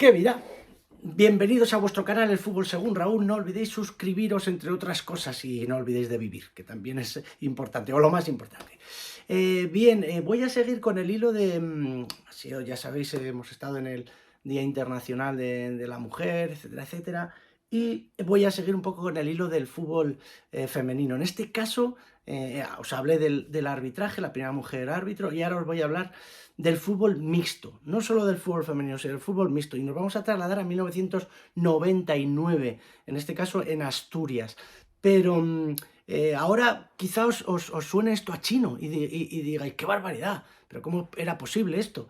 ¿Qué vida? Bienvenidos a vuestro canal El Fútbol Según Raúl. No olvidéis suscribiros, entre otras cosas, y no olvidéis de vivir, que también es importante, o lo más importante. Voy a seguir con el hilo de... ya sabéis, hemos estado en el Día Internacional de la Mujer, etcétera, etcétera, y voy a seguir un poco con el hilo del fútbol femenino. En este caso, os hablé del arbitraje, la primera mujer árbitro, y ahora os voy a hablar del fútbol mixto, no solo del fútbol femenino, sino del fútbol mixto, y nos vamos a trasladar a 1999, en este caso en Asturias. Pero ahora quizá os suene esto a chino y digáis, ¡qué barbaridad! ¿Pero cómo era posible esto?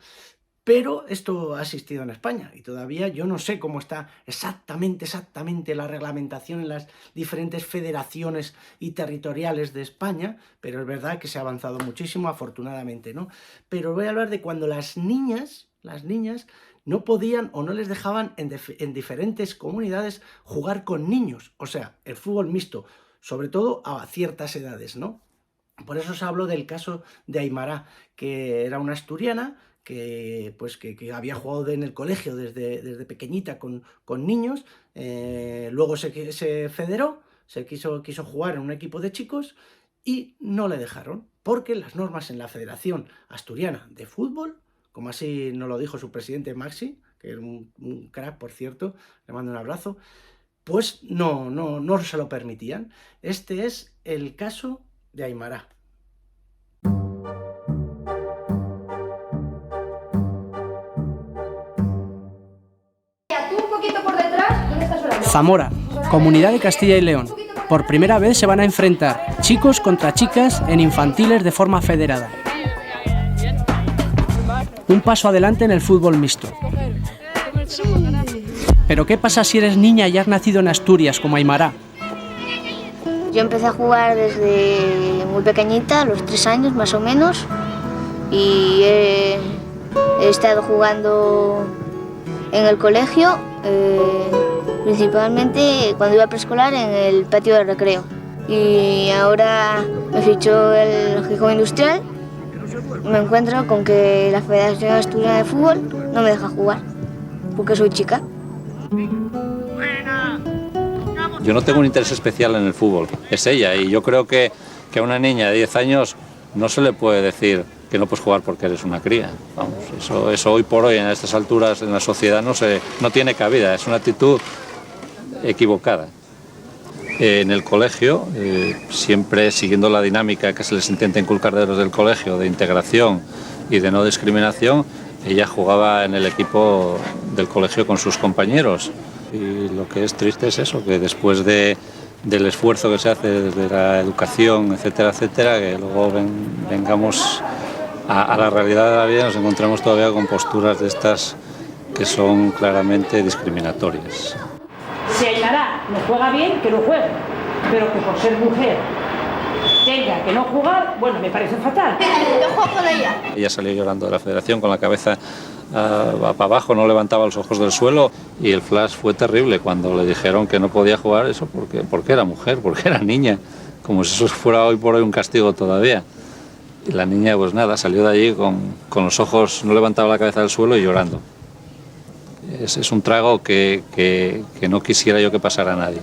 Pero esto ha existido en España y todavía yo no sé cómo está exactamente la reglamentación en las diferentes federaciones y territoriales de España, pero es verdad que se ha avanzado muchísimo, afortunadamente, ¿no? Pero voy a hablar de cuando las niñas no podían o no les dejaban en diferentes comunidades jugar con niños, o sea, el fútbol mixto, sobre todo a ciertas edades, ¿no? Por eso os hablo del caso de Aymara, que era una asturiana que había jugado en el colegio desde pequeñita con niños, luego se federó, quiso jugar en un equipo de chicos y no le dejaron, porque las normas en la Federación Asturiana de Fútbol, como así nos lo dijo su presidente Maxi, que era un crack, por cierto, le mando un abrazo, pues no se lo permitían. Este es el caso de Aymara. Zamora, Comunidad de Castilla y León. Por primera vez se van a enfrentar chicos contra chicas en infantiles de forma federada. Un paso adelante en el fútbol mixto. Pero ¿qué pasa si eres niña y has nacido en Asturias, como Aymara? Yo empecé a jugar desde muy pequeñita, a los 3 años más o menos, y he estado jugando en el colegio, principalmente cuando iba a preescolar en el patio de recreo. Y ahora me fichó el Gijón Industrial. Me encuentro con que la Federación Asturiana de Fútbol no me deja jugar, porque soy chica. Yo no tengo un interés especial en el fútbol, es ella, y yo creo que a una niña de 10 años no se le puede decir que no puedes jugar porque eres una cría. Vamos, eso hoy por hoy, en estas alturas, en la sociedad no tiene cabida, es una actitud equivocada. En el colegio, siempre siguiendo la dinámica que se les intenta inculcar desde el colegio, de integración y de no discriminación, ella jugaba en el equipo del colegio con sus compañeros. Y lo que es triste es eso, que después del esfuerzo que se hace desde la educación, etcétera, etcétera, que luego vengamos a la realidad de la vida y nos encontramos todavía con posturas de estas que son claramente discriminatorias. Si Aymara no juega bien, que no juegue, pero que por ser mujer tenga que no jugar, bueno, me parece fatal. Yo juego con ella. Ella salió llorando de la federación con la cabeza para abajo, no levantaba los ojos del suelo, y el flash fue terrible cuando le dijeron que no podía jugar, eso porque era mujer, porque era niña, como si eso fuera hoy por hoy un castigo todavía. Y la niña, pues nada, salió de allí con los ojos, no levantaba la cabeza del suelo y llorando. Es un trago que no quisiera yo que pasara a nadie.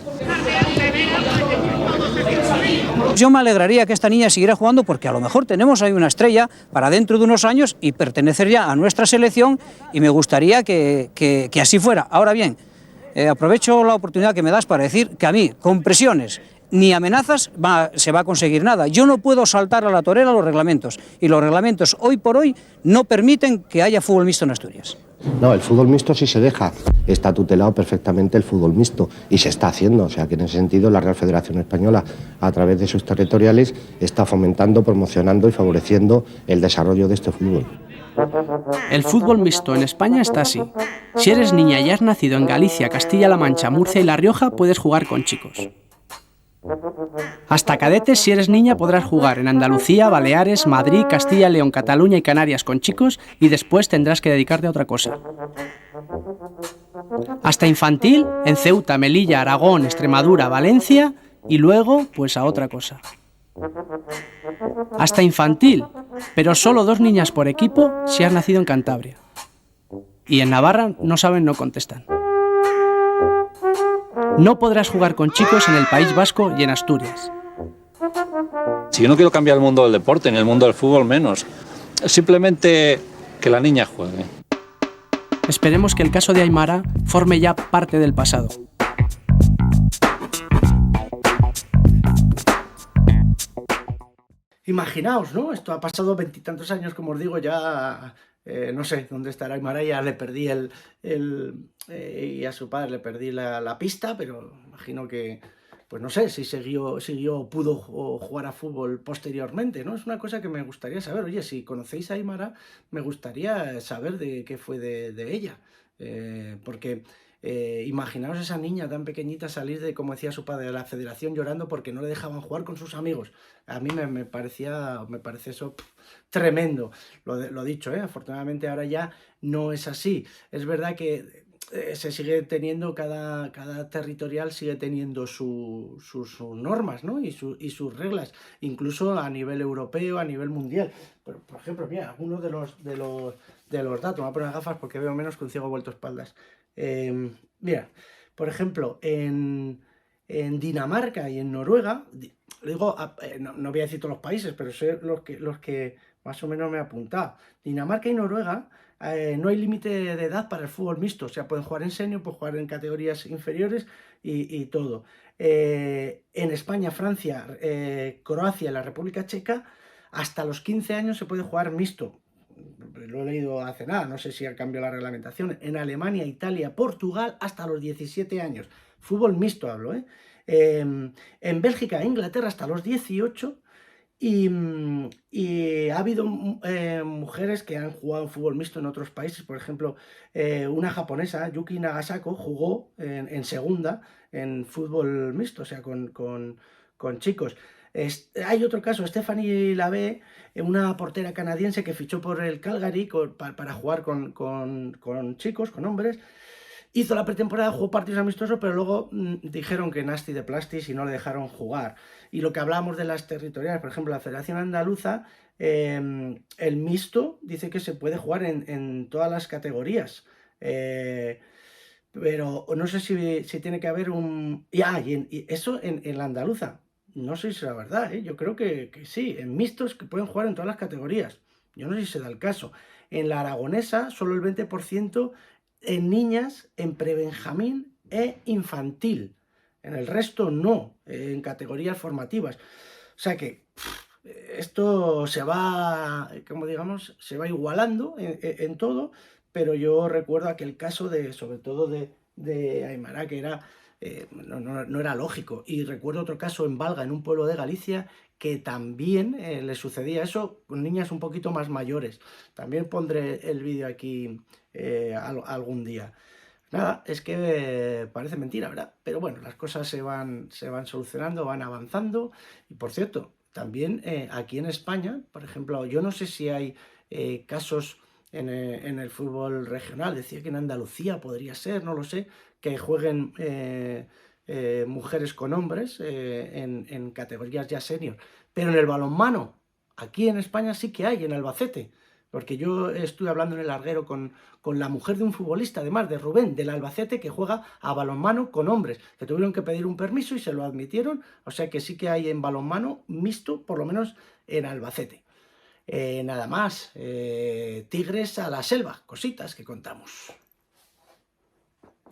Yo me alegraría que esta niña siguiera jugando, porque a lo mejor tenemos ahí una estrella para dentro de unos años y pertenecer ya a nuestra selección, y me gustaría que así fuera. Ahora bien, aprovecho la oportunidad que me das para decir que a mí, con presiones ni amenazas, se va a conseguir nada. Yo no puedo saltar a la torera los reglamentos, y los reglamentos hoy por hoy no permiten que haya fútbol mixto en Asturias. No, el fútbol mixto sí se deja, está tutelado perfectamente el fútbol mixto y se está haciendo, o sea que en ese sentido la Real Federación Española, a través de sus territoriales, está fomentando, promocionando y favoreciendo el desarrollo de este fútbol. El fútbol mixto en España está así. Si eres niña y has nacido en Galicia, Castilla-La Mancha, Murcia y La Rioja, puedes jugar con chicos. Hasta cadetes, si eres niña, podrás jugar en Andalucía, Baleares, Madrid, Castilla, León, Cataluña y Canarias con chicos, y después tendrás que dedicarte a otra cosa. Hasta infantil, en Ceuta, Melilla, Aragón, Extremadura, Valencia, y luego, pues a otra cosa. Hasta infantil, pero solo 2 niñas por equipo si has nacido en Cantabria. Y en Navarra no saben, no contestan. No podrás jugar con chicos en el País Vasco y en Asturias. Si yo no quiero cambiar el mundo del deporte, ni el mundo del fútbol menos, simplemente que la niña juegue. Esperemos que el caso de Aimara forme ya parte del pasado. Imaginaos, ¿no? Esto ha pasado 20 y tantos años, como os digo, ya no sé dónde estará Aimara, ya le perdí y a su padre le perdí la pista, pero imagino que, pues no sé, si pudo jugar a fútbol posteriormente, ¿no? Es una cosa que me gustaría saber. Oye, si conocéis a Aimara, me gustaría saber de qué fue de ella, porque... imaginaos esa niña tan pequeñita salir de, como decía su padre, de la federación llorando porque no le dejaban jugar con sus amigos. A mí me parece eso tremendo. Lo dicho, afortunadamente ahora ya no es así. Es verdad que se sigue teniendo, cada territorial sigue teniendo sus normas, ¿no? y sus reglas, incluso a nivel europeo, a nivel mundial. Por ejemplo, mira, algunos de los datos, me voy a poner gafas porque veo menos que un ciego vuelto espaldas. Mira, por ejemplo, en Dinamarca y en Noruega, digo, no voy a decir todos los países, pero sé los que más o menos me he apuntado. Dinamarca y Noruega no hay límite de edad para el fútbol mixto, o sea, pueden jugar en senior, pueden jugar en categorías inferiores y todo. En España, Francia, Croacia y la República Checa, hasta los 15 años se puede jugar mixto. Lo he leído hace nada, no sé si ha cambiado la reglamentación. En Alemania, Italia, Portugal, hasta los 17 años. Fútbol mixto hablo, ¿eh? En Bélgica e Inglaterra hasta los 18. Y ha habido mujeres que han jugado fútbol mixto en otros países. Por ejemplo, una japonesa, Yuki Nagasako, jugó en segunda en fútbol mixto, o sea, con chicos. Hay otro caso, Stephanie Labé, una portera canadiense que fichó por el Calgary para jugar con chicos, con hombres. Hizo la pretemporada, jugó partidos amistosos, pero luego dijeron que nasty de plastis y no le dejaron jugar. Y lo que hablábamos de las territoriales, por ejemplo, la Federación Andaluza, el mixto dice que se puede jugar en todas las categorías. Pero no sé si tiene que haber un... y eso en la andaluza. No sé si es la verdad, yo creo que sí, en mixtos que pueden jugar en todas las categorías. Yo no sé si se da el caso. En la aragonesa, solo el 20% en niñas, en prebenjamín e infantil. En el resto no, en categorías formativas. O sea que esto se va, como digamos, se va igualando en todo, pero yo recuerdo aquel caso sobre todo de Aimara, que era... no era lógico. Y recuerdo otro caso en Valga, en un pueblo de Galicia, que también le sucedía eso con niñas un poquito más mayores. También pondré el vídeo aquí algún día. Nada, es que parece mentira, ¿verdad? Pero bueno, las cosas se van solucionando, van avanzando. Y por cierto, también aquí en España, por ejemplo, yo no sé si hay casos en el fútbol regional. Decía que en Andalucía podría ser, no lo sé, que jueguen mujeres con hombres en categorías ya senior. Pero en el balonmano, aquí en España sí que hay, en Albacete. Porque yo estuve hablando en el larguero con la mujer de un futbolista, además de Rubén, del Albacete, que juega a balonmano con hombres, que tuvieron que pedir un permiso y se lo admitieron. O sea que sí que hay en balonmano mixto, por lo menos en Albacete. Nada más, tigres a la selva, cositas que contamos.